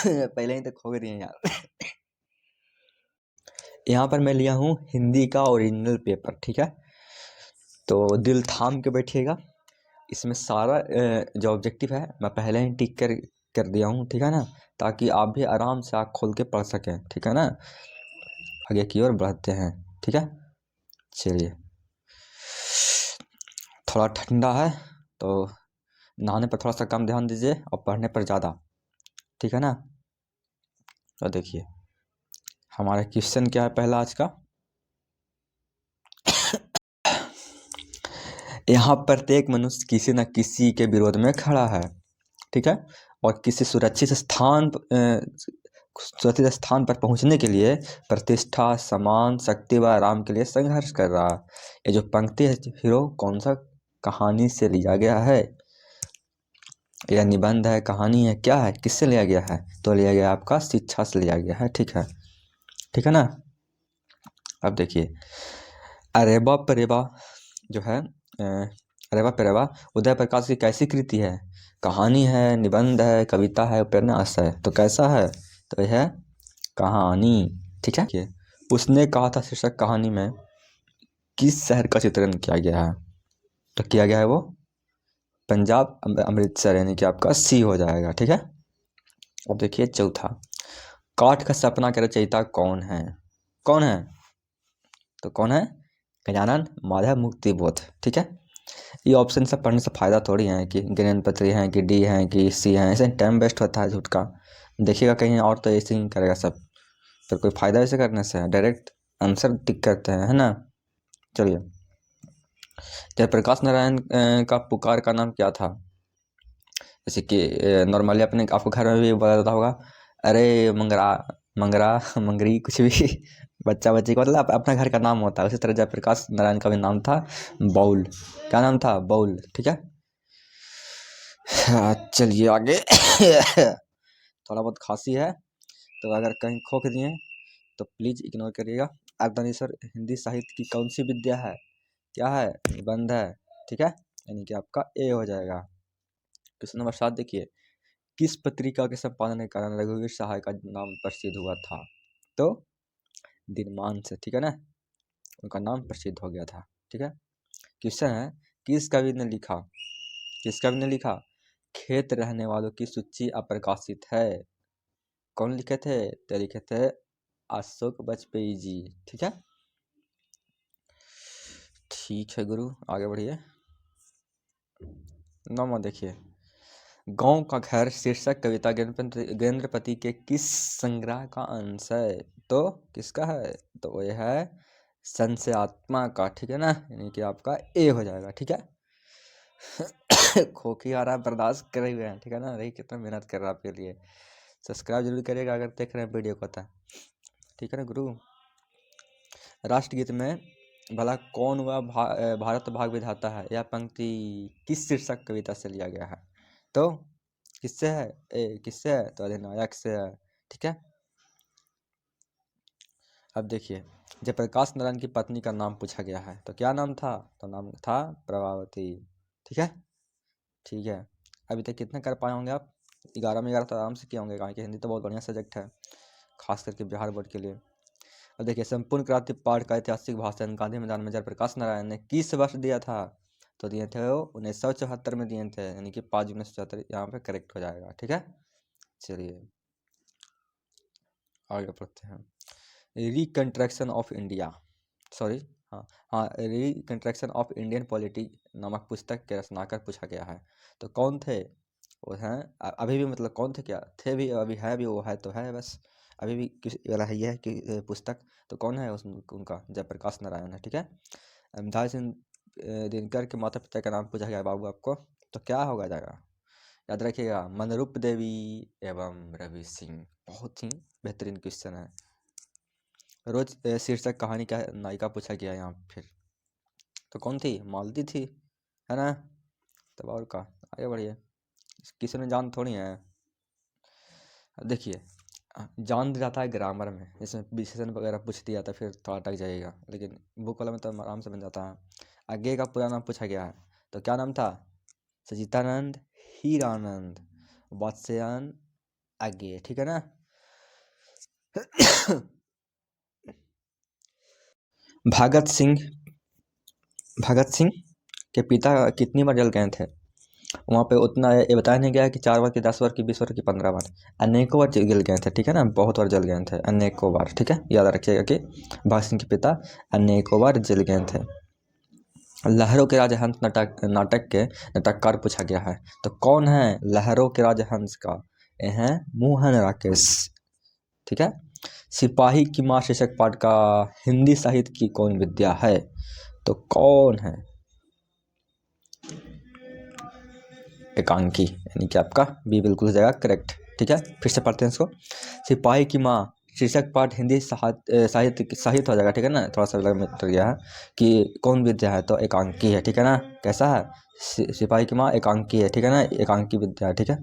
पहले ही तो खो गई है यार। यहाँ पर मैं लिया हूँ हिंदी का ओरिजिनल पेपर, ठीक है। तो दिल थाम के बैठिएगा। इसमें सारा जो ऑब्जेक्टिव है मैं पहले ही टिक कर दिया हूँ, ठीक है ना, ताकि आप भी आराम से आँख खोल के पढ़ सकें, ठीक है ना। आगे की ओर बढ़ते हैं, ठीक है। चलिए, थोड़ा ठंडा है तो नहाने पर थोड़ा सा कम ध्यान दीजिए और पढ़ने पर ज़्यादा, ठीक है ना। तो देखिए हमारा क्वेश्चन क्या है पहला आज का। यहाँ प्रत्येक मनुष्य किसी न किसी के विरोध में खड़ा है, ठीक है, और किसी सुरक्षित स्थान पर पहुंचने के लिए प्रतिष्ठा, सम्मान, शक्ति व आराम के लिए संघर्ष कर रहा है। ये जो पंक्ति है हीरो कौन सा कहानी से लिया गया है? यह निबंध है, कहानी है, क्या है, किससे लिया गया है? तो लिया गया आपका शिक्षा से लिया गया है, ठीक है, ठीक है ना। अब देखिए अरेबा परेबा जो है अरेबा परेबा उदय प्रकाश की कैसी कृति है? कहानी है, निबंध है, कविता है, उपन्यास है। तो कैसा है? तो यह है कहानी, ठीक है। उसने कहा था शीर्षक कहानी में किस शहर का चित्रण किया गया है? तो किया गया है वो पंजाब अमृतसर, यानी कि आपका सी हो जाएगा, ठीक है। अब देखिए चौथा, काठ का सपना के रचयिता कौन है? कौन है? तो कौन है? गजानन माधव मुक्तिबोध, ठीक है। ये ऑप्शन सब पढ़ने से फायदा थोड़ी है कि गणपति हैं कि डी हैं कि सी हैं, ऐसे टाइम वेस्ट होता है झूठ का। देखिएगा कहीं और तो ऐसे ही करेगा सब, फिर कोई फायदा ऐसे करने से? डायरेक्ट आंसर टिक करते हैं, है ना। चलिए, जयप्रकाश नारायण का पुकार का नाम क्या था? जैसे कि नॉर्मली अपने आपको घर में भी बोला जाता होगा, अरे मंगरा मंगरा मंगरी, कुछ भी बच्चा बच्ची का मतलब अपना घर का नाम होता है। उसी तरह जयप्रकाश नारायण का भी नाम था बाउल। क्या नाम था? बाउल, ठीक है। चलिए आगे थोड़ा बहुत खांसी है तो अगर कहीं खोख दिए तो प्लीज इग्नोर करिएगा। अर्धनारीश्वर हिंदी साहित्य की कौन सी विद्या है? क्या है? निबंध है, ठीक है, यानी कि आपका ए हो जाएगा। क्वेश्चन नंबर 7 देखिए, किस पत्रिका के संपादन के कारण रघुवीर सहाय का नाम प्रसिद्ध हुआ था? तो दिनमान से, ठीक है ना, उनका नाम प्रसिद्ध हो गया था, ठीक है। क्वेश्चन है, किस कवि ने लिखा, किस कवि ने लिखा खेत रहने वालों की सूची अप्रकाशित है? कौन लिखे थे? तो लिखे थे अशोक वाजपेयी जी, ठीक है। ठीक है गुरु, आगे बढ़िए। नौवां देखिए, गांव का घर शीर्षक कविता गणपति के किस संग्रह का अंश है? तो किसका है? तो यह है संशयात्मा का, ठीक है ना, यानी कि आपका ए हो जाएगा, ठीक है। खोखी आ रहा है, बर्दाश्त करे हुए हैं, ठीक है ना। देखिए कितना मेहनत कर रहा है आपके लिए। सब्सक्राइब जरूर करिएगा अगर देख रहे हैं वीडियो को, ठीक है ना गुरु। राष्ट्रगीत में भला कौन हुआ भारत भाग विधाता है? यह पंक्ति किस शीर्षक कविता से लिया गया है? तो किससे है? किससे है? तो अधिनायक से है, ठीक है। अब देखिए, जयप्रकाश नारायण की पत्नी का नाम पूछा गया है, तो क्या नाम था? तो नाम था प्रभावती, ठीक है, ठीक है। अभी तक कितने कर पाए होंगे आप? 11 में 11 तो आराम से किए होंगे, कारण कि हिंदी तो बहुत बढ़िया सब्जेक्ट है, खास करके बिहार बोर्ड के लिए। अब देखिए, संपूर्ण क्रांति पाठ का ऐतिहासिक भाषण गांधी मैदान में जयप्रकाश नारायण ने किस वर्ष दिया था? तो दिए थे वो 1974 में दिए थे, यानी कि 5 जून 1974 यहाँ पे करेक्ट हो जाएगा, ठीक है। चलिए आगे बढ़ते हैं। रिकंस्ट्रक्शन ऑफ इंडिया, सॉरी, हाँ रिकंस्ट्रक्शन ऑफ इंडियन पॉलिटी नामक पुस्तक के रचनाकार पूछा गया है, तो कौन थे? वो हैं अभी भी, मतलब कौन थे, क्या थे भी, अभी है भी, वो है तो है बस, अभी भी किस वाला है, ये है कि पुस्तक, तो कौन है उनका? जयप्रकाश नारायण है, ठीक है। अमिताभ सिंह दिनकर के माता पिता का नाम पूछा गया बाबू आपको, तो क्या होगा जाएगा? याद रखिएगा, मनरूप देवी एवं रवि सिंह। बहुत ही बेहतरीन क्वेश्चन है। रोज शीर्षक कहानी का नायिका पूछा गया यहाँ फिर, तो कौन थी? मालती थी, है ना। तब और का, आगे बढ़िए, किसी ने जान थोड़ी है। देखिए, जान जाता है ग्रामर में, इसमें विशेषण वगैरह पूछ दिया तो फिर थोड़ा अटक जाएगा, लेकिन बुक वाला में तो आराम से बन जाता है। आगे का पूरा नाम पूछा गया है, तो क्या नाम था? सचितानंद, हीरानंद, वात्स्यायन, आगे, ठीक है ना। भगत सिंह के पिता कितनी बार जेल गए थे? वहाँ पे उतना ये बताया नहीं गया है कि 4 बार की 10 बार की 20 बार की 15 बार, अनेकों बार जेल गए थे, ठीक है ना, बहुत बार जेल गए थे, अनेकों बार, ठीक है, याद रखिएगा कि भगत सिंह के पिता अनेकों बार जेल गए थे। लहरों के राजहंस नाटक के नाटककार पूछा गया है, तो कौन है लहरों के राजहंस का? ये हैं मोहन राकेश, ठीक है। सिपाही की माँ शीर्षक पाठ का हिंदी साहित्य की कौन विद्या है? तो कौन है? एकांकी, यानी कि आपका बी बिल्कुल हो जाएगा करेक्ट, ठीक है। फिर से पढ़ते हैं इसको। सिपाही की माँ शीर्षक पाठ हिंदी साहित्य हो जाएगा, ठीक है ना। थोड़ा सा अलग में गया है कि कौन विद्या है, तो एकांकी है, ठीक है ना। कैसा है? सिपाही की माँ एकांकी है, ठीक है ना, एकांकी विद्या है, ठीक है,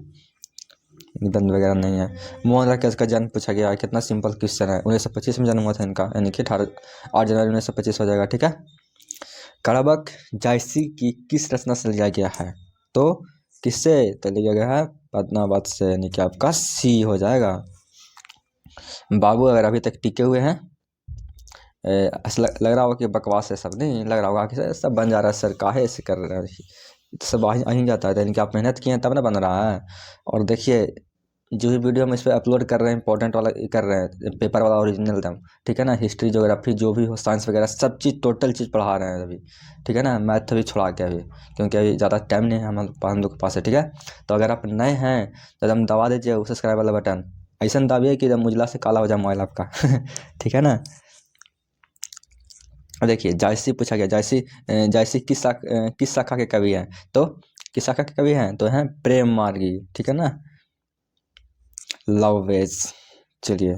निबंध वगैरह नहीं है। मोहन राकेश का जन्म पूछा गया है, कितना सिंपल क्वेश्चन है, 1925 में जन्म हुआ था इनका, यानी कि 8 जनवरी 1925 हो जाएगा, ठीक है। करबक जायसी की किस रचना से लिया गया है? तो किससे तो लिया गया है? पद्मावत से, यानी कि आपका सी हो जाएगा। बाबू अगर अभी तक टिके हुए हैं, ऐसा लग रहा होगा कि बकवास है, सब नहीं लग रहा होगा कि सब बन जा रहा है सर, काहे ऐसे कर रहे हैं, सब आ ही जाता है, यानी कि आप मेहनत किए हैं तब ना बन रहा है। और देखिए जो भी वीडियो हम इस पर अपलोड कर रहे हैं इंपॉर्टेंट वाला कर रहे हैं, पेपर वाला ओरिजिनल दम, ठीक है ना, हिस्ट्री ज्योग्राफी जो भी हो, साइंस वगैरह सब चीज़ टोटल चीज़ पढ़ा रहे हैं अभी, ठीक है ना। मैथ अभी छोड़ा के अभी, क्योंकि अभी ज़्यादा टाइम नहीं है हम लोग के पास है, ठीक है। तो अगर आप नए हैं तो एकदम दबा दीजिए उस सब्सक्राइब वाला बटन, ऐसा दाबिए कि एकदम उजला से काला हो जाए मोबाइल आपका। ठीक है ना। देखिए जायसी पूछा गया, जायसी किस शाखा के कवि हैं? तो किस शाखा के कवि हैं? तो हैं प्रेम मार्गी, ठीक है ना, लववेज। चलिए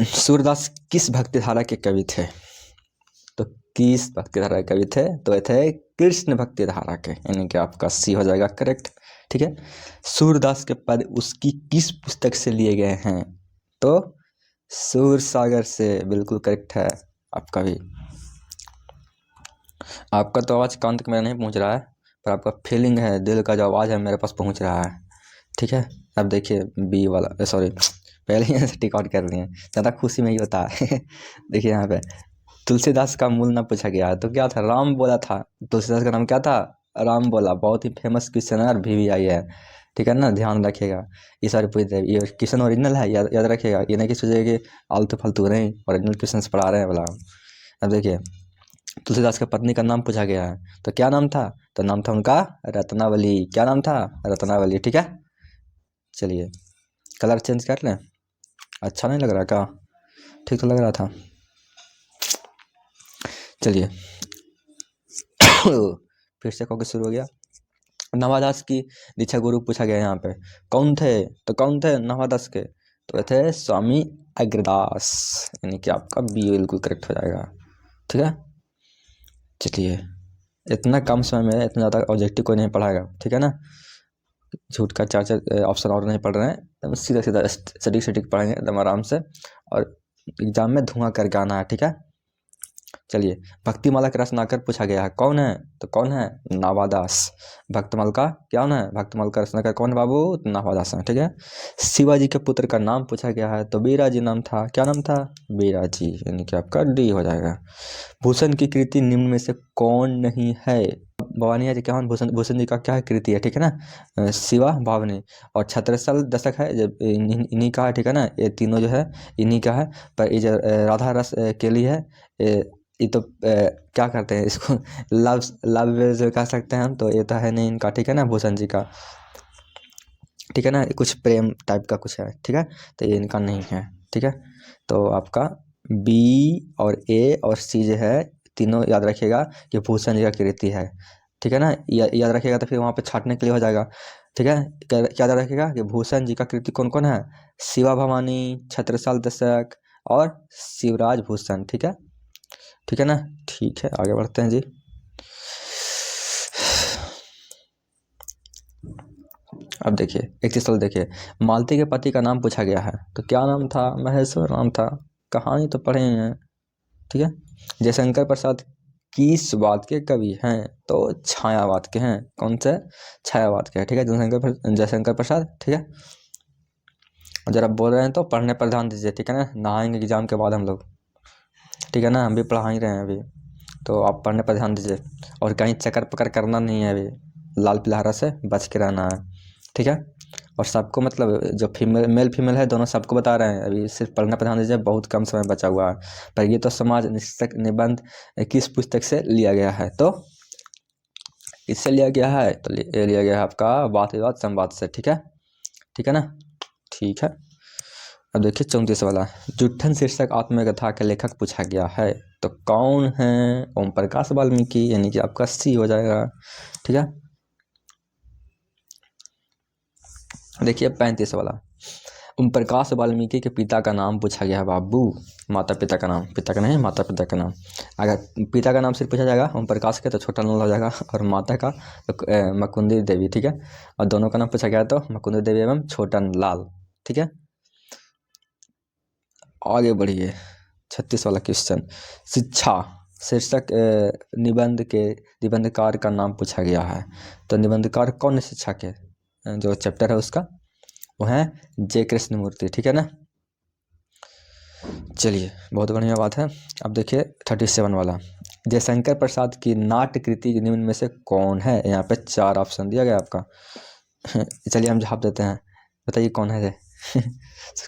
सूरदास किस भक्ति धारा के कवि थे? तो किस भक्ति धारा के कवि थे? तो ये थे कृष्ण भक्ति धारा के, यानी कि आपका सी हो जाएगा करेक्ट, ठीक है। सूरदास के पद उसकी किस पुस्तक से लिए गए हैं? तो सूर सागर से, बिल्कुल करेक्ट है आपका भी। आपका तो आवाज़ कान तक मेरा नहीं पहुंच रहा है, पर आपका फीलिंग है, दिल का जो आवाज़ है मेरे पास पहुंच रहा है, ठीक है। अब देखिए बी वाला, सॉरी पहले ही टिक आउट कर लिए, ज़्यादा खुशी में ही होता है। देखिए यहाँ पे तुलसीदास का मूल नाम पूछा गया है, तो क्या था? राम बोला था। तुलसीदास का नाम क्या था? राम बोला। बहुत ही फेमस क्वेश्चन है और भी आई है, ठीक है ना, ध्यान रखिएगा। ये सारे पूछ रहे, ये क्वेश्चन ओरिजिनल है, याद रखिएगा, ये नहीं कि सोचिए कि आलतू फालतू नहीं, ओरिजिनल क्वेश्चन पढ़ा रहे हैं बोला। अब देखिए तुलसीदास की पत्नी का नाम पूछा गया है, तो क्या नाम था? तो नाम था उनका रत्नावली। क्या नाम था? रत्नावली, ठीक है। चलिए कलर चेंज कर लें, अच्छा नहीं लग रहा क्या? ठीक तो लग रहा था। चलिए फिर से कॉपी शुरू हो गया। नवादास की दीक्षा गुरु पूछा गया यहाँ पे, कौन थे? तो कौन थे नवादास के? तो थे स्वामी अग्रदास, यानी कि आपका बी बिल्कुल करेक्ट हो जाएगा, ठीक है। चलिए इतना कम समय में इतना ज़्यादा ऑब्जेक्टिव कोई नहीं पढ़ाएगा, ठीक है ना। झूठ का 4 ऑप्शन और नहीं पढ़ रहे हैं, एकदम सीधा सीधा सटीक पढ़ेंगे एकदम आराम से, और एग्जाम में धुआं करके आना है, ठीक है। चलिए भक्तिमाला का रचनाकार पूछा गया है, कौन है? तो कौन है? नावादास। भक्तमाल का क्या है? भक्तमाल का रचनाकार कौन है बाबू? नावादास है, ठीक है। शिवाजी के पुत्र का नाम पूछा गया है, तो बीराजी नाम था। क्या नाम था? बीराजी, यानी कि आपका डी हो जाएगा। भूषण की कृति निम्न में से कौन नहीं है? भवानी जी क्या भूषण जी का क्या कृति है, ठीक है ना, शिवा भावनी, और छत्रसाल दशक है जब इन्हीं का है, ठीक है ना, ये तीनों जो है इन्हीं का है। पर ये जो राधा रस केली है, ये तो क्या करते हैं इसको, लव लव जो कह सकते हैं हम, तो ये तो है नहीं इनका, ठीक है ना, भूषण जी का, ठीक है ना, कुछ प्रेम टाइप का कुछ है, ठीक है, तो ये इनका नहीं है, ठीक है। तो आपका बी और ए और सी जो है तीनों याद रखिएगा कि भूषण जी का कृति है, ठीक है ना, याद रखिएगा तो फिर वहाँ पे छाटने के लिए हो जाएगा, ठीक है। क्या याद रखिएगा कि भूषण जी का कृति कौन कौन है? शिवा भवानी, छत्रसाल दशक और शिवराज भूषण, ठीक है, ठीक है ना। ठीक है आगे बढ़ते हैं जी। अब देखिए एक चीज देखिए, मालती के पति का नाम पूछा गया है, तो क्या नाम था? महेश्वर नाम था। कहानी तो पढ़े हैं, ठीक है। जयशंकर प्रसाद किस बात के कवि हैं? तो छायावाद के हैं। कौन से? छायावाद के हैं। ठीक है, जयशंकर प्रसाद। ठीक है, जरा बोल रहे हैं तो पढ़ने पर ध्यान दीजिए। ठीक है ना, नहाएंगे एग्जाम के बाद हम लोग। ठीक है ना, हम भी पढ़ा ही रहे हैं अभी, तो आप पढ़ने पर ध्यान दीजिए। और कहीं चक्कर पकड़ करना नहीं है अभी, लाल पिलहरा से बच के रहना है। ठीक है, और सबको मतलब जो मेल फीमेल है दोनों सबको बता रहे हैं, अभी सिर्फ पढ़ने पर ध्यान दीजिए, बहुत कम समय बचा हुआ है। पर ये तो समाज निबंध किस पुस्तक से लिया गया है? तो इससे लिया गया है, तो ये लिया गया है आपका वाद विवाद संवाद से। ठीक है, ठीक है ना, ठीक है। अब देखिए 34 वाला, जुट्ठन शीर्षक आत्मकथा के लेखक पूछा गया है, तो कौन है? ओम प्रकाश वाल्मीकि, यानी कि आपका सी हो जाएगा। ठीक है, देखिए 35 वाला, ओम प्रकाश वाल्मीकि के पिता का नाम पूछा गया है बाबू। माता पिता का नाम, पिता का नहीं माता पिता का नाम। अगर पिता का नाम सिर्फ पूछा जाएगा ओम प्रकाश के तो छोटा लाल हो जाएगा, और माता का तो मुकुंदी देवी। ठीक है, और दोनों का नाम पूछा गया तो मुकुंदी देवी एवं छोटा लाल। ठीक है, आगे बढ़िए 36 वाला क्वेश्चन, शिक्षा शीर्षक निबंधकार का नाम पूछा गया है, तो निबंधकार कौन है शिक्षा के? जो चैप्टर है उसका वो है जे कृष्णमूर्ति। ठीक है ना, चलिए बहुत बढ़िया बात है। अब देखिए 37 वाला, जयशंकर प्रसाद की नाट्य कृति निम्न में से कौन है? यहाँ पे 4 ऑप्शन दिया गया आपका। चलिए हम जवाब देते हैं, बताइए कौन है ये?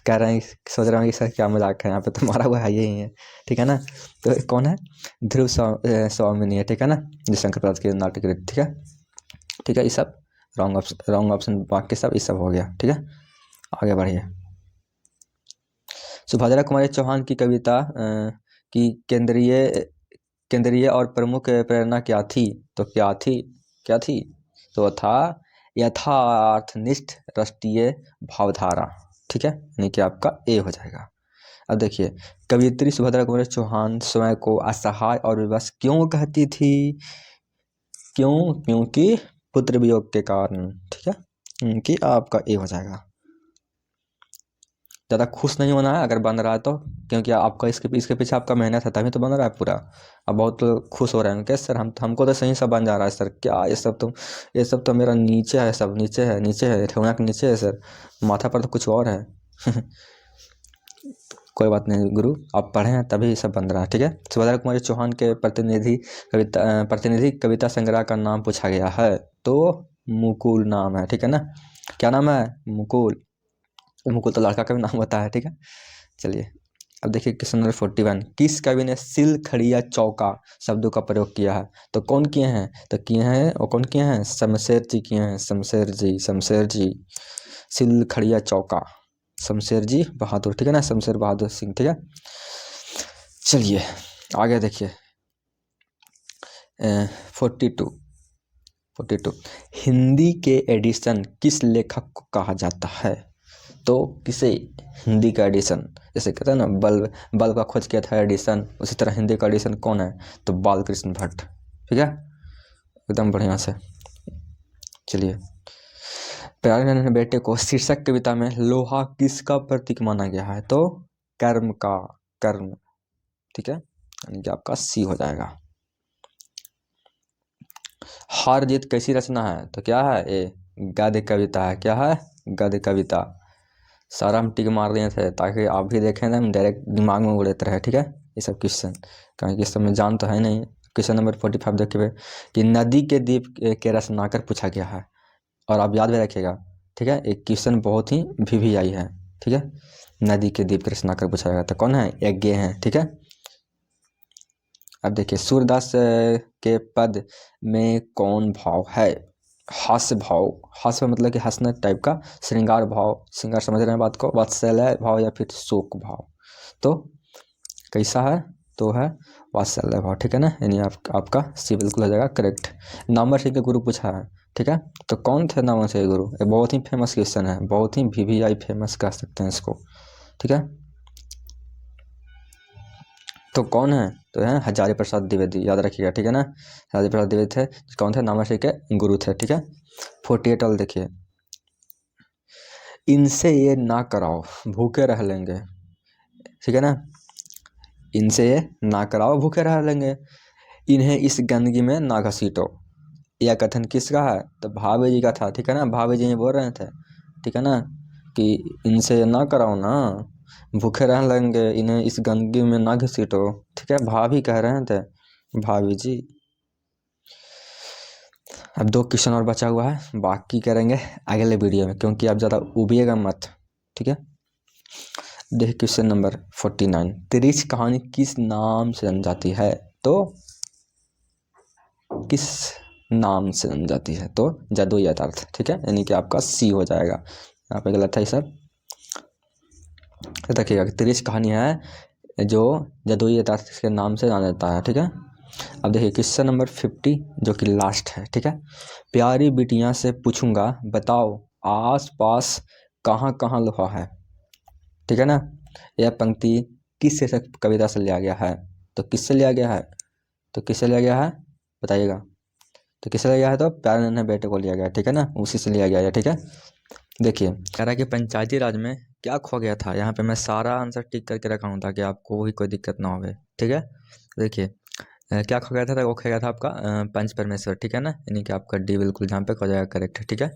कह रहे हैं, सोच रहे हैं कि सर क्या मजाक है, यहाँ पे तो मारा हुआ है यही है। ठीक है ना, तो कौन है? ध्रुव स्वामिनी है। ठीक है ना, जयशंकर प्रसाद की नाट्य कृति। ठीक है, ठीक है, ये सब रॉन्ग ऑप्शन, बाकी सब ये सब हो गया। ठीक है, आगे बढ़िए। सुभद्रा कुमारी चौहान की कविता की केंद्रीय और प्रमुख प्रेरणा क्या थी? तो क्या थी? तो था यथार्थनिष्ठ राष्ट्रीय भावधारा। ठीक है, यानी कि आपका ए हो जाएगा। अब देखिए, कवियत्री सुभद्रा कुमारी चौहान स्वयं को असहाय और विवश क्यों कहती थी? क्योंकि पुत्र वियोग के कारण। ठीक है, कि आपका ए हो जाएगा। ज़्यादा खुश नहीं होना है अगर बन रहा है तो, क्योंकि आपका इसके पीछे आपका मेहनत है तभी तो बन रहा है पूरा। अब बहुत खुश हो रहे हैं कैसे सर, हमको तो सही सब बन जा रहा है सर, क्या ये सब तो मेरा नीचे है, सब नीचे है ठेहुना के नीचे है सर, माथा पर तो कुछ और है। कोई बात नहीं गुरु, आप पढ़े हैं तभी सब बन रहा है। ठीक है, सुभद्रा कुमारी चौहान के प्रतिनिधि कविता संग्रह का नाम पूछा गया है, तो मुकुल नाम है। ठीक है ना, क्या नाम है? मुकुल तो लड़का का भी नाम होता है। ठीक है, चलिए अब देखिए क्वेश्चन नंबर 41, किस कवि ने सिल खड़िया चौका शब्दों का प्रयोग किया है? तो कौन किए हैं? तो किए हैं, और कौन किए हैं? शमशेर जी किए हैं, शमशेर जी सिल खड़िया चौका, शमशेर जी बहादुर। ठीक है ना, शमशेर बहादुर सिंह। ठीक है, चलिए आगे देखिए 42 हिंदी के एडिशन किस लेखक को कहा जाता है? तो किसे? हिंदी का एडिशन, जैसे कहते हैं ना बल्ब का खोज किया था एडिशन, उसी तरह हिंदी का एडिशन कौन है? तो बालकृष्ण भट्ट। ठीक है, एकदम बढ़िया से। चलिए, प्यारे नन्हे बेटे को शीर्षक कविता में लोहा किसका प्रतीक माना गया है? तो कर्म। ठीक है, यानी कि आपका सी हो जाएगा। हार जीत कैसी रचना है? तो क्या है? ए गद्य कविता है। क्या है? गद्य कविता। सारा हम टिक मार दिए थे ताकि आप भी देखें ना, डायरेक्ट दिमाग में उड़ते रहे। ठीक है, ये सब क्वेश्चन, क्योंकि इस सब में जान तो है नहीं। क्वेश्चन नंबर 45 देखिए, कि नदी के द्वीप के रचनाकर पूछा गया है, और आप याद भी रखिएगा। ठीक है, एक क्वेश्चन बहुत ही VVI है। ठीक है, नदी के द्वीप के रचनाकर पूछा गया, तो कौन है? यज्ञ हैं। ठीक है, अब देखिए सूरदास के पद में कौन भाव है? हास्य भाव। हास्य मतलब कि हंसने टाइप का, श्रृंगार भाव, श्रृंगार समझ रहे हैं बात को, वात्सल्य भाव या फिर शोक भाव। तो कैसा है? तो है वात्सल्य भाव। ठीक है ना, यानी आपका सी बिल्कुल हो जाएगा करेक्ट। नामवर सिंह के गुरु पूछा है। ठीक है, तो कौन थे नामवर सिंह के गुरु? ये बहुत ही फेमस क्वेश्चन है, बहुत ही VVI फेमस कह सकते हैं इसको। ठीक है, तो कौन है? तो है हजारी प्रसाद द्विवेदी, याद रखिएगा। ठीक है ना, हजारी प्रसाद द्विवेदी थे, कौन थे? नामवर सिंह के गुरु थे। ठीक है, 48 वाला देखिए, इनसे ये ना कराओ भूखे रह लेंगे। ठीक है ना, इनसे ये ना कराओ भूखे रह लेंगे, इन्हें इस गंदगी में ना घसीटो। यह कथन किसका है? तो भावे जी का था, ठीक है ना। भावे जी बोल रहे थे, ठीक है ना, कि इनसे ना कराओ ना, भूखे रहने लगेंगे, इन्हें इस गंदगी में ना घसीटो, ठीक है। भाभी कह रहे थे, भाभी जी। अब 2 क्वेश्चन और बचा हुआ है, बाकी करेंगे अगले वीडियो में, क्योंकि आप ज़्यादा उबिएगा मत, ठीक है। देखिए क्वेश्चन नंबर 49, तिरिच कहानी किस नाम से जानी जाती है? तो किस नाम से जानी जाती है? तो जादुई यथार्थ, ठीक है, यानी कि आपका सी हो जाएगा। यहाँ पे गलत है ये सब। देखिएगा तिरिच कहानी है जो जादुई यथार्थ के नाम से जाना जाता है, ठीक है। अब देखिए क्वेश्चन नंबर 50 जो कि लास्ट है, ठीक है। प्यारी बिटिया से पूछूंगा बताओ आस पास कहाँ कहाँ लोहा है, ठीक है ना। यह पंक्ति किस शीर्षक कविता से लिया गया है? तो किससे लिया गया है? तो किससे लिया गया है बताइएगा। तो किससे लिया गया है? तो प्यारे नन्हे बेटे को लिया गया, ठीक है ना, उसी से लिया गया है, ठीक है। देखिए कह रहा है कि पंचायती राज में क्या खो गया था। यहाँ पे मैं सारा आंसर टिक करके रखा हूँ ताकि आपको भी कोई दिक्कत ना हो, ठीक है। देखिए क्या खो गया था? तो वो खो गया था आपका पंच परमेश्वर, ठीक है ना, यानी कि आपका डी बिल्कुल जहाँ पे हो जाएगा करेक्ट, ठीक है।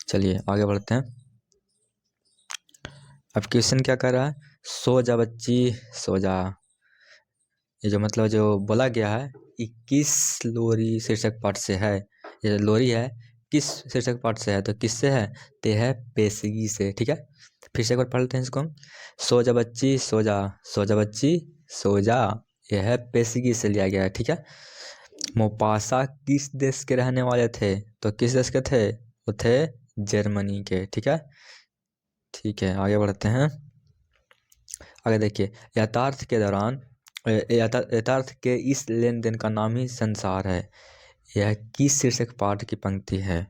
चलिए आगे बढ़ते हैं। अब क्वेश्चन क्या कर रहा है? सो जा बच्ची सो जा। ये जो मतलब जो बोला गया है 21 लोरी शीर्षक पाठ से है। ये लोरी है किस शीर्षक पाठ से है? तो किससे है? ते है पेशगी से, ठीक है। फिर से एक बार पढ़ लेते हैं इसको हम। सो जा बच्ची सो जा, सो जा बच्ची सो जा, यह है पेशगी से लिया गया है, ठीक है। मोपासा किस देश के रहने वाले थे? तो किस देश के थे? वो थे जर्मनी के, ठीक है। ठीक है आगे बढ़ते हैं। आगे देखिए यथार्थ के दौरान यथार्थ के इस लेन देन का नाम ही संसार है। यह किस शीर्षक पाठ की पंक्ति है?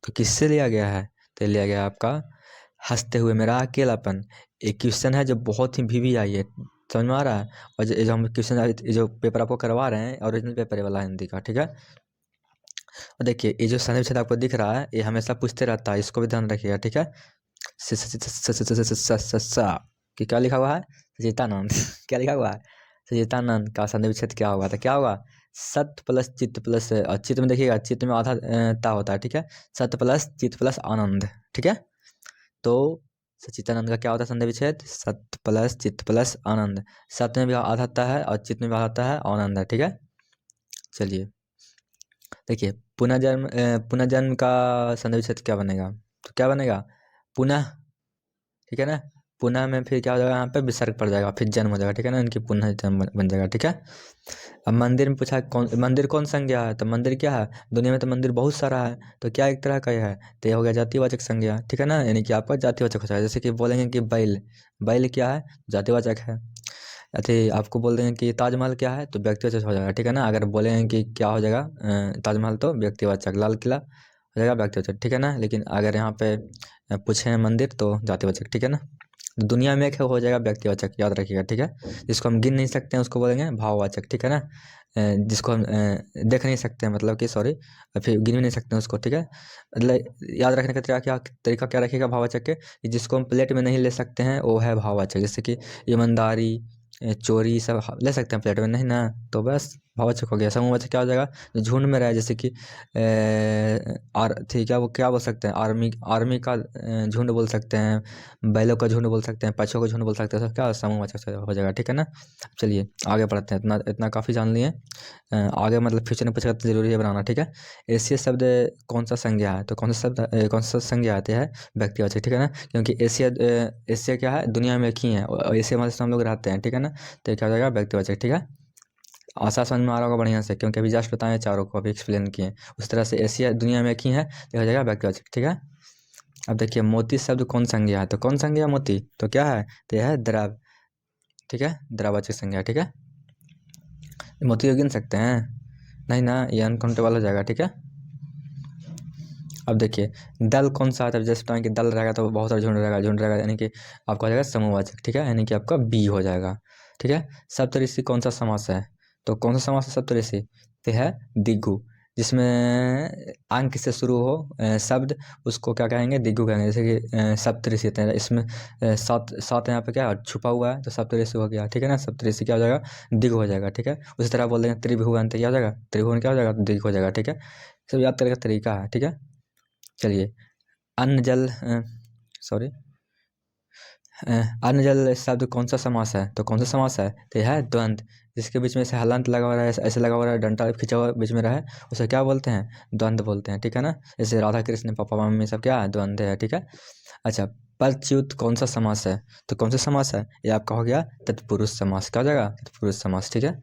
तो किससे लिया गया है? तो लिया गया आपका हंसते हुए मेरा अकेलापन। एक क्वेश्चन है जो बहुत ही भी आई है, समझ में आ रहा है। और जो हम क्वेश्चन जो पेपर आपको करवा रहे हैं ओरिजिनल पेपर वाला हिंदी का, ठीक है। और देखिए ये जो संधि विच्छेद आपको दिख रहा है ये हमेशा पूछते रहता है, इसको भी ध्यान रखिएगा, ठीक है। कि क्या लिखा हुआ है? सचितानंद क्या लिखा हुआ है? सचितानंद का संधि विच्छेद क्या होगा? तो क्या होगा? सत्य प्लस चित्त प्लस चित्त में देखिएगा, चित्त में आधा ता होता है, ठीक है। सत्य प्लस चित्त प्लस आनंद, ठीक है। तो सचितानंद का क्या होता है संधि विच्छेद? सत्य प्लस चित्त प्लस आनंद। सत्य में भी आधा ता है और चित्त में भी आधा ता है, आनंद है, ठीक है। चलिए देखिए पुनर्जन्म का संधि विच्छेद क्या बनेगा? तो क्या बनेगा? पुनः, ठीक है ना। पुनः में फिर क्या हो जाएगा? यहाँ पे विसर्ग पड़ जाएगा, फिर जन्म हो जाएगा, ठीक है ना, इनकी पुनः जन्म बन जाएगा, ठीक है। अब मंदिर में पूछा मंदिर कौन संज्ञा है? तो मंदिर क्या है? दुनिया में तो मंदिर बहुत सारा है, तो क्या एक तरह का यह है? तो ये हो गया जातिवाचक संज्ञा, ठीक है ना, यानी कि आपका जातिवाचक हो जाएगा। जैसे कि बोलेंगे कि बैल, बैल क्या है? जातिवाचक है। अरे आपको बोल देंगे कि ताजमहल क्या है? तो व्यक्तिवाचक हो जाएगा, ठीक है ना। अगर बोलेंगे कि क्या हो जाएगा ताजमहल, तो व्यक्तिवाचक। लाल किला हो जाएगा व्यक्तिवाचक, ठीक है ना। लेकिन अगर यहाँ पे पूछे मंदिर तो जातिवाचक, ठीक है ना। दुनिया में एक है हो जाएगा व्यक्तिवाचक, याद रखिएगा, ठीक है। जिसको हम गिन नहीं सकते हैं उसको बोलेंगे भाववाचक, ठीक है ना। जिसको हम देख नहीं सकते हैं, मतलब कि सॉरी, फिर गिन भी नहीं सकते हैं उसको, ठीक है। मतलब याद रखने का तरीका क्या रखिएगा भाववाचक के? कि जिसको हम प्लेट में नहीं ले सकते हैं वो है भाववाचक। जैसे कि ईमानदारी, चोरी सब ले सकते हैं प्लेट में, नहीं ना, तो बस भाववाचक हो गया। समूहवाचक क्या हो जाएगा? जो झुंड में रहे, जैसे कि ठीक है, वो क्या बोल सकते हैं? आर्मी का झुंड बोल सकते हैं, बैलों का झुंड बोल सकते हैं, पशुओं का झुंड बोल सकते हैं, सब क्या समूहवाचक हो जाएगा, ठीक है ना। चलिए आगे बढ़ते हैं, इतना इतना काफ़ी जान लिए। आगे मतलब फ्यूचर में पूछेगा तो जरूरी है बनाना, ठीक है। एशिया शब्द कौन सा संज्ञा है? तो कौन सा शब्द कौन सा संज्ञा आते हैं? व्यक्तिवाचक, ठीक है ना। क्योंकि एशिया क्या है? दुनिया में एक ही है, और एशिया मतलब हम लोग रहते हैं, ठीक है ना। तो क्या हो जाएगा? व्यक्तिवाचक, ठीक है। आशा समझ में आ रहा होगा बढ़िया से, क्योंकि अभी जस्ट बताएं चारों को, अभी एक्सप्लेन किए। उस तरह से एशिया दुनिया में एक ही है, तो हो जाएगा व्यक्तिवाचक, ठीक है। अब देखिए मोती शब्द कौन संज्ञा है? तो कौन संज्ञा है मोती? तो क्या है? तो यह है द्रव, ठीक है, द्रववाचक संज्ञा, ठीक है। मोती को गिन सकते हैं? नहीं ना, ये अनकाउंटेबल हो जाएगा, ठीक है। अब देखिए दल कौन सा आता है? जैसे बताएं कि दल रहेगा तो बहुत सारा झुंड रहेगा, यानी कि आपका हो जाएगा समूहवाचक, ठीक है, यानी कि आपका बी हो जाएगा, ठीक है। सप्तऋषि कौन सा समास है? तो कौन सा समास है सप्तऋषि? तो है दिगु। जिसमें अंक से शुरू हो शब्द, उसको क्या कहेंगे, दिगु कहेंगे। जैसे कि सप्तऋषि होते हैं, इसमें सात सात यहाँ पे क्या छुपा हुआ है, तो सप्तऋषि हो गया, ठीक है ना। सप्तऋषि क्या हो जाएगा, दिग हो जाएगा, ठीक है। उसी तरह बोल देंगे त्रिभुवन, तो क्या हो जाएगा, त्रिभुवन क्या हो जाएगा, दिग हो जाएगा, ठीक है। सब याद करने का तरीका है, ठीक है। चलिए, अन्न जल सॉरी अन्न जल शब्द कौन सा समास है, तो कौन सा समास है, तो यह है द्वंद्व। जिसके बीच में से हलंत लगा हुआ रहा है, ऐसे लगा हुआ रहा है, डंडा खिंचा हुआ बीच में रहे, उसे क्या बोलते हैं, द्वंद्व बोलते हैं, ठीक है ना। जैसे राधा कृष्ण पापा मम्मी सब क्या है, द्वंद्व है, ठीक है। अच्छा, परच्युत कौन सा समास है, तो कौन सा समास है, ये आपका हो गया तत्पुरुष समास। क्या हो जाएगा, तत्पुरुष समास, ठीक है।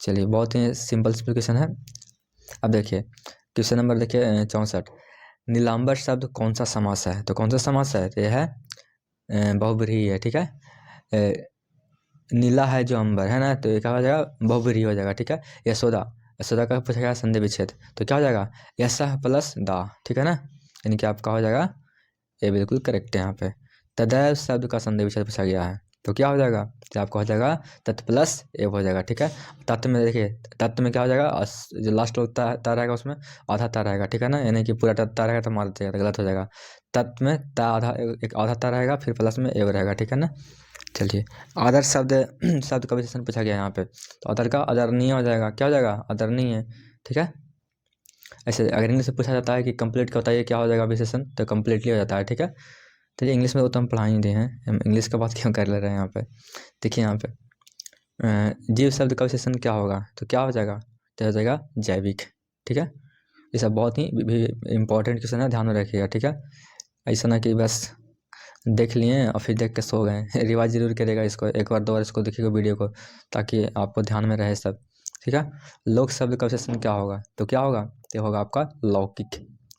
चलिए, बहुत ही सिंपल क्वेश्चन है। अब देखिए क्वेश्चन नंबर देखिए 64। नीलांबर शब्द कौन सा समास है, तो कौन सा समास है, तो यह है बहुब्रीहि है, ठीक है। नीला है जो अंबर है ना, तो ये क्या हो जाएगा, बहुब्रीहि हो जाएगा, ठीक है। यशोदा, यशोदा का पूछा गया संधि विच्छेद, तो क्या हो जाएगा, यशः प्लस दा, ठीक है ना। यानी कि आपका हो जाएगा, ये बिल्कुल करेक्ट है यहाँ पे। तदैव शब्द का संधि विच्छेद पूछा गया है, तो क्या हो जाएगा, तो आपका हो जाएगा तत् प्लस एव हो जाएगा, ठीक है। तत्व में देखिए, तत्व में क्या हो जाएगा, जो लास्ट लोग ता रहेगा उसमें आधा ता रहेगा, ठीक है ना। यानी कि पूरा ता रहेगा तो मार देगा, तो गलत हो जाएगा। तत्व में ता आधा, एक आधा ता रहेगा, फिर प्लस में एव रहेगा, ठीक है ना। चलिए, आदर शब्द शब्द का विशेषण पूछा गया यहाँ पे, तो आदर का आदरणीय हो जाएगा, क्या हो जाएगा, आदरणीय, ठीक है। ऐसे अगर इंग्लिश में पूछा जाता है कि कंप्लीट का बताइए क्या हो जाएगा विशेषण, तो कंप्लीटली हो जाता है, ठीक है। तो ये इंग्लिश में तो हम पढ़ा ही दे हैं, हम इंग्लिश का बात क्यों कर ले रहे हैं यहाँ पे। देखिए यहाँ पे जीव शब्द का विशेषण क्या होगा, तो क्या हो जाएगा, तो हो जाएगा जैविक, ठीक है। ये सब बहुत ही इंपॉर्टेंट क्वेश्चन है, ध्यान में रखिएगा, ठीक है। ऐसा ना कि बस देख लिए और फिर देख के सो गए। रिवाइज जरूर करेगा इसको, एक बार दो बार इसको देखिएगा वीडियो को, ताकि आपको ध्यान में रहे सब, ठीक है। लोक शब्द का विशेषण क्या होगा, तो क्या होगा, तो होगा आपका लौकिक,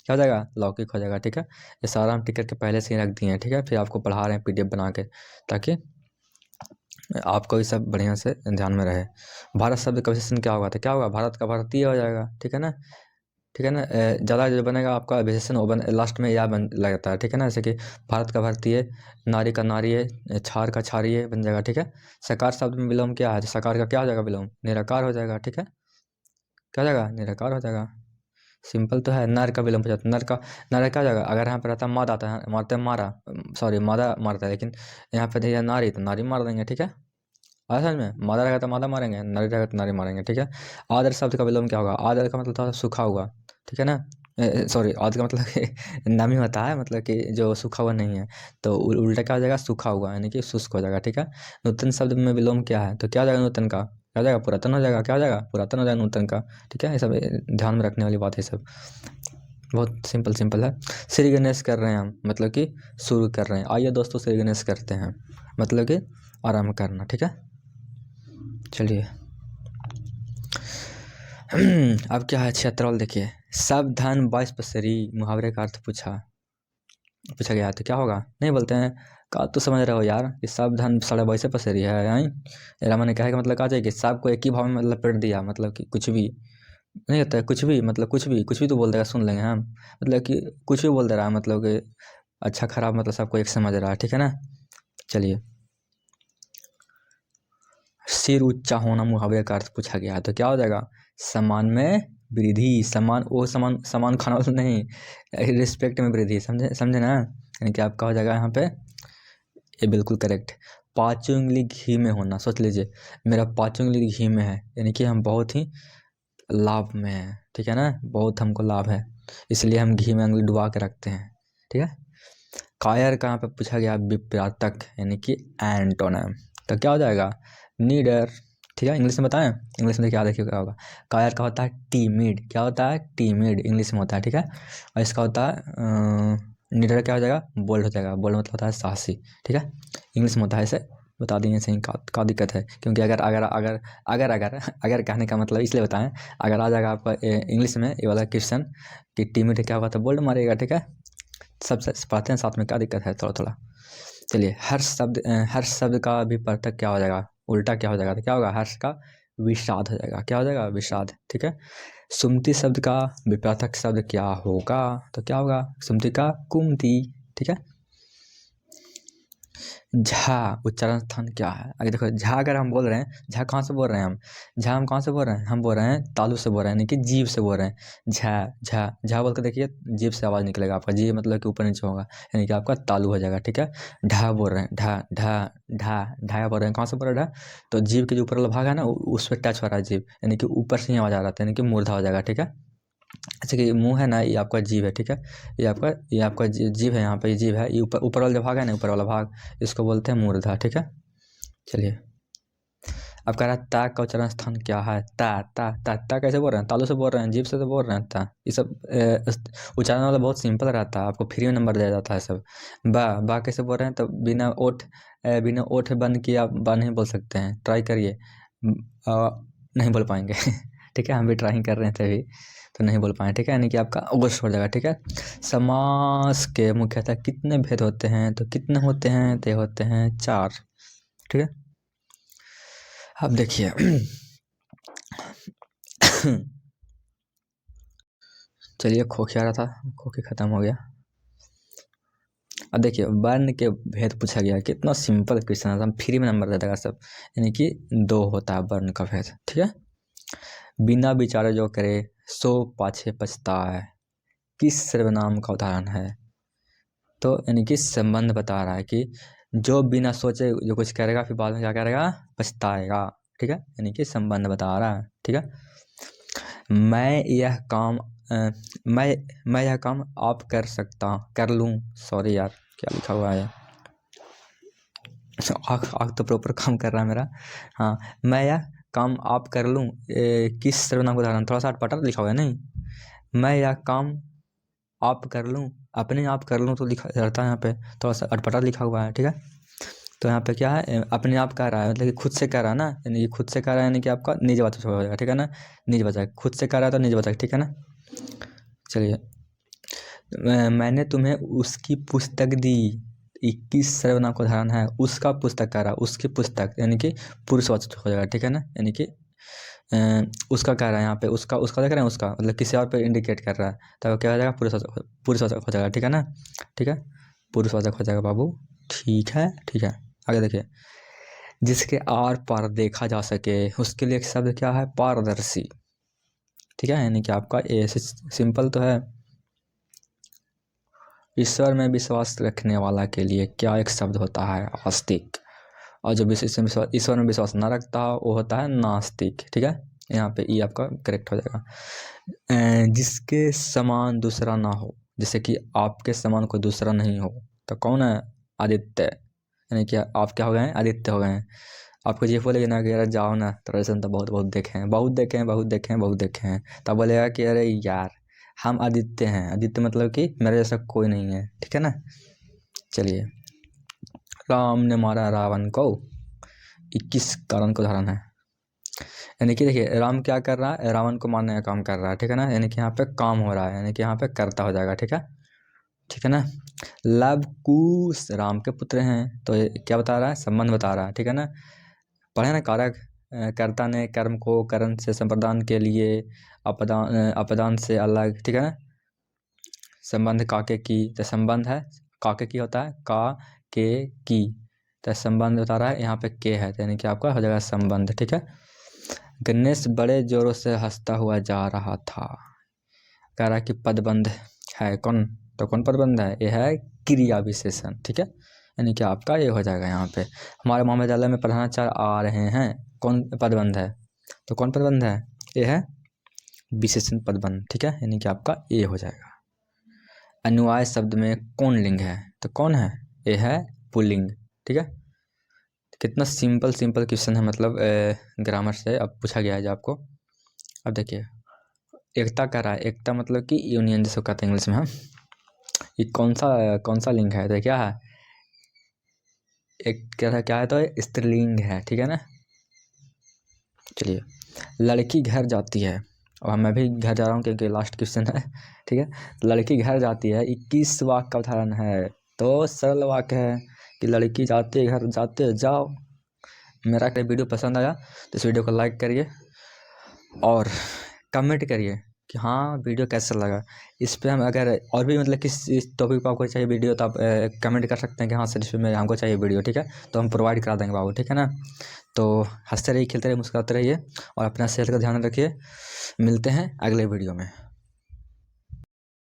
क्या हो जाएगा, लौकिक हो जाएगा, ठीक है। ये सारा हम टिक करके पहले से ही रख दिए हैं, ठीक है। फिर आपको पढ़ा रहे हैं PDF बना के, ताकि आपको ये सब बढ़िया से ध्यान में रहे। भारत शब्द का विशेषण क्या होगा, तो क्या होगा, भारत का भारतीय हो जाएगा, ठीक है ना, ठीक है ना। ज़्यादा जो बनेगा आपका विशेषण वो लास्ट में या बन लगता है, ठीक है ना। जैसे कि भारत का भारतीय, नारी का नारी, क्षार का क्षारीय बन जाएगा, ठीक है। सकार शब्द में विलोम क्या है, तो सकार का क्या हो जाएगा विलोम, निराकार हो जाएगा, ठीक है। क्या हो जाएगा, निराकार हो जाएगा, सिंपल तो है। नर का विलोम हो जाता है, नर क्या हो जाएगा, अगर यहाँ पर रहता मादा आता है, मारते मारा, सॉरी मादा मारता है, लेकिन यहाँ पे दिया नारी तो नारी मार देंगे, ठीक है। आया समझ में, मादा रहेगा तो मादा मारेंगे, नारी रहेगा तो नारी मारेंगे, ठीक है। आदर शब्द का विलोम क्या होगा, आदर का मतलब था सूखा हुआ, ठीक है ना। सॉरी, आदर का मतलब कि नामी होता है, मतलब कि जो सूखा हुआ नहीं है, तो उल्टा क्या हो जाएगा, सूखा हुआ, यानी कि शुष्क हो जाएगा, ठीक है। नूतन शब्द में विलोम क्या है, तो क्या हो जाएगा, नूतन का क्या हो जाएगा, पुरातन हो जाएगा, क्या हो जाएगा, पुरातन हो जाएगा नूतन का, ठीक है। ये सब ध्यान में रखने वाली बात है, सब बहुत सिंपल सिंपल है। श्री गणेश कर रहे हैं हम, मतलब कि शुरू कर रहे हैं। आइए दोस्तों श्री गणेश करते हैं, मतलब कि आराम करना, ठीक है। चलिए अब क्या है, क्षेत्रफल देखिए। सब धन 22 पसेरी, मुहावरे का अर्थ पूछा गया, तो क्या होगा, नहीं बोलते हैं का, तो समझ रहे हो यार कि सब धन 22 पसेरी है, यहाँ मैंने कहा कि मतलब कहा जाए कि सब को एक ही भाव में मतलब पेड़ दिया, मतलब कि कुछ भी नहीं होता है, कुछ भी मतलब कुछ भी तो बोल देगा, सुन लेंगे हम, मतलब कि कुछ भी बोल दे रहा है, मतलब कि अच्छा खराब मतलब सबको एक समझ रहा है, ठीक है ना। चलिए, सिर ऊंचा होना मुहावरे का अर्थ पूछा गया है, तो क्या हो जाएगा, सम्मान में वृद्धि, समान वो समान समान खाना वाला नहीं, रिस्पेक्ट में वृद्धि, समझे समझे ना। यानी कि आपका हो जाएगा यहाँ पे, ये बिल्कुल करेक्ट। पाँचों उंगली घी में होना, सोच लीजिए मेरा पाँचों उंगली घी में है, यानी कि हम बहुत ही लाभ में है, ठीक है ना, बहुत हमको लाभ है, इसलिए हम घी में उंगली डुबा के रखते हैं, ठीक है। कायर कहाँ पे पूछा गया, विप्रातक, यानी कि एंटोनिम, तो क्या हो जाएगा, नीडर, ठीक है। इंग्लिश में बताएं, इंग्लिश में क्या देखिए क्या होगा, कायर का होता है टीमिड, क्या होता है, टीमिड इंग्लिश में होता है, ठीक है। और इसका होता है नीडर, क्या हो जाएगा, बोल्ड हो जाएगा, बोल्ड मतलब होता है साहसी, ठीक है। इंग्लिश में होता है, इसे बता देंगे सही, का दिक्कत है, क्योंकि अगर अगर अगर अगर अगर अगर कहने का मतलब इसलिए बताएं, अगर आ जाएगा आपका इंग्लिश में ये वाला क्वेश्चन कि टीमिड क्या होगा, तो बोल्ड मारेगा, ठीक है। सब पढ़ते हैं साथ में, क्या दिक्कत है, थोड़ा थोड़ा। चलिए, हर्ष शब्द का भी पृथक क्या हो जाएगा, उल्टा क्या हो जाएगा, तो क्या होगा, हर्ष का विषाद हो जाएगा, क्या हो जाएगा, विषाद, ठीक है। सुमति शब्द का विपृथक शब्द क्या होगा, तो क्या होगा, सुमति का कुमति, ठीक है। झा उच्चारण स्थान क्या है? अगर देखो झा अगर हम बोल रहे हैं, झा कहाँ से बोल रहे हैं हम? झा हम कहाँ से बोल रहे हैं? हम बोल रहे हैं तालु से बोल रहे हैं, यानी कि जीभ से बोल रहे हैं। झा झा झा बोल के देखिए, जीभ से आवाज़ निकलेगा आपका, जीभ मतलब कि ऊपर नीचे होगा, यानी कि आपका तालु हो जाएगा। ठीक है। ढा बोल रहे हैं, ढा ढा ढा ढा बोल रहे हैं, कहाँ से बोल रहे हैं ढा? तो जीभ के जो ऊपर वाला भाग है ना, उस पर टच हो रहा है जीभ, यानी कि ऊपर से ही आवाज़ आ रहा था, यानी कि मूर्धा हो जाएगा। ठीक है। अच्छा कि मुंह है ना, ये आपका जीभ है। ठीक है। ये आपका जीभ है, यहाँ पे जीभ है, ये ऊपर ऊपर वाला जो भाग है ना, ऊपर वाला भाग, इसको बोलते हैं मूर्धा। ठीक है। चलिए, अब कह रहा है ता का उच्चारण स्थान क्या है? ता ता ता ता कैसे बोल रहे हैं? तालू से बोल रहे हैं, जीभ से तो बोल रहे हैं ता। ये सब उच्चारण वाला बहुत सिंपल रहता है, आपको फ्री में नंबर दिया जाता है सब। बा कैसे बोल रहे हैं? तो बिना ओठ बंद किए आप बा नहीं बोल सकते हैं, ट्राई करिए। नहीं बोल पाएंगे। ठीक है, हम भी ट्राई कर रहे थे अभी, तो नहीं बोल पाए। ठीक है, यानी कि आपका ओगस हो जाएगा। ठीक है। समास के मुख्यतः कितने भेद होते हैं? तो कितने होते हैं? तो होते हैं 4। ठीक है। अब देखिए, चलिए खोखिया रहा था, खोखी खत्म हो गया। अब देखिए, वर्ण के भेद पूछा गया, कितना सिंपल क्वेश्चन है, हम फ्री में नंबर दे देगा सब। यानी कि 2 होता है वर्ण का भेद। ठीक है। बिना विचारे जो करे सो पाछे पछताए, किस सर्वनाम का उदाहरण है? तो यानी कि संबंध बता रहा है कि जो बिना सोचे जो कुछ करेगा, फिर बाद में क्या करेगा? पछताएगा। ठीक है, यानी कि संबंध बता रहा है। ठीक है। मैं यह काम आप कर लूँ, सॉरी यार क्या लिखा हुआ है, आग तो प्रॉपर काम कर रहा है मेरा। हाँ, मैं यह काम आप कर लूँ, किस सर्वनाम का उदाहरण? थोड़ा सा अटपटा लिखा हुआ है, नहीं, मैं यह काम आप कर लूँ, अपने आप कर लूँ तो लिखा रहता है, यहाँ पे थोड़ा सा अटपटा लिखा हुआ है। ठीक है। तो यहाँ पे क्या है? अपने आप कह रहा है, मतलब कि खुद से कह रहा है ना, यानी कि खुद से कह रहा है, यानी कि आपका निज वाचक हो जाएगा। ठीक है ना, निज वाचक, खुद से कह रहा है तो निज वाचक। ठीक है ना। चलिए, मैंने तुम्हें उसकी पुस्तक दी, 21 सर्वनाम का उदाहरण है। उसका पुस्तक कह रहा है, उसकी पुस्तक, यानी कि पुरुषवाचक हो जाएगा। ठीक है ना, यानी कि उसका कह रहा है, यहाँ पे उसका देख रहे हैं, उसका मतलब किसी और पे इंडिकेट कर रहा है, तो क्या हो जाएगा? पुरुषवाचक हो जाएगा। ठीक है ना। ठीक है, पुरुषवाचक हो जाएगा बाबू। ठीक है। ठीक है, आगे देखिए, जिसके आर पार देखा जा सके, उसके लिए एक शब्द क्या है? पारदर्शी। ठीक है, यानी कि आपका ऐसे सिंपल तो है। ईश्वर में विश्वास रखने वाला के लिए क्या एक शब्द होता है? आस्तिक। और जो ईश्वर में विश्वास ना रखता वो होता है नास्तिक। ठीक है, यहाँ पे ई आपका करेक्ट हो जाएगा। जिसके समान दूसरा ना हो, जैसे कि आपके समान कोई दूसरा नहीं हो, तो कौन है? आदित्य। यानी कि आप क्या हो गए हैं? आदित्य हो गए हैं। आपको ये बोलेगा ना कि अरे जाओ ना, तो ऐसा तो बहुत बहुत देखे हैं, बहुत देखे हैं, बहुत देखे हैं, बहुत देखे हैं, तब बोलेगा कि अरे यार हम आदित्य हैं। आदित्य मतलब कि मेरे जैसा कोई नहीं है। ठीक है ना। चलिए, राम ने मारा रावण को, 21 कारण का उदाहरण है। यानी कि देखिए, राम क्या कर रहा है? रावण को मारने का काम कर रहा है। ठीक है ना, यानी कि यहाँ पे काम हो रहा है, यानी कि यहाँ पे कर्ता हो जाएगा। ठीक है। ठीक है ना। लव कुश राम के पुत्र हैं, तो ये क्या बता रहा है? संबंध बता रहा है। ठीक है ना। पढ़े ना कारक, कर्ता ने कर्म को करण से संप्रदान के लिए अपदान से अलग। ठीक है ना। संबंध काके की, तो संबंध है काके की होता है, का के की, तो संबंध बता रहा है, यहाँ पे के है, यानी कि आपका हो जाएगा संबंध। ठीक है। गणेश बड़े जोरों से हंसता हुआ जा रहा था, कह रहा है कि पदबंध है कौन? तो कौन पदबंध है? ये है क्रिया विशेषण। ठीक है, यानी कि आपका ये हो जाएगा। यहाँ पे हमारे महाविद्यालय में प्रधानाचार्य आ रहे हैं, कौन पदबंध है? तो कौन पदबंध है? ये है विशेषण पदबंध। ठीक है, यानी कि आपका ये हो जाएगा। अनुवाय शब्द में कौन लिंग है? तो कौन है? ये है पुल्लिंग। ठीक है, कितना सिंपल सिंपल क्वेश्चन है, मतलब ग्रामर से अब पूछा गया है जो आपको। अब देखिए, एकता कह रहा है, एकता मतलब कि यूनियन जिसको कहते हैं इंग्लिश में हम। ये कौन सा लिंग है? तो क्या है? एक क्या है? तो स्त्रीलिंग है। ठीक है ना। चलिए, लड़की घर जाती है, और मैं भी घर जा रहा हूँ क्योंकि लास्ट क्वेश्चन है। ठीक है, लड़की घर जाती है, 21 वाक्य का उदाहरण है। तो सरल वाक्य है कि लड़की जाती है घर, जाते जाओ। मेरा वीडियो पसंद आया तो इस वीडियो को लाइक करिए और कमेंट करिए कि हाँ वीडियो कैसा लगा। इस पे हम अगर और भी मतलब किस इस टॉपिक पर आपको चाहिए वीडियो तो आप कमेंट कर सकते हैं कि हाँ सर इस पे में हमको चाहिए वीडियो, ठीक है, तो हम प्रोवाइड करा देंगे बाबू, ठीक है ना। तो हंसते रहिए, खेलते रहिए, मुस्कुराते रहिए और अपना सेहत का ध्यान रखिए। मिलते हैं अगले वीडियो में।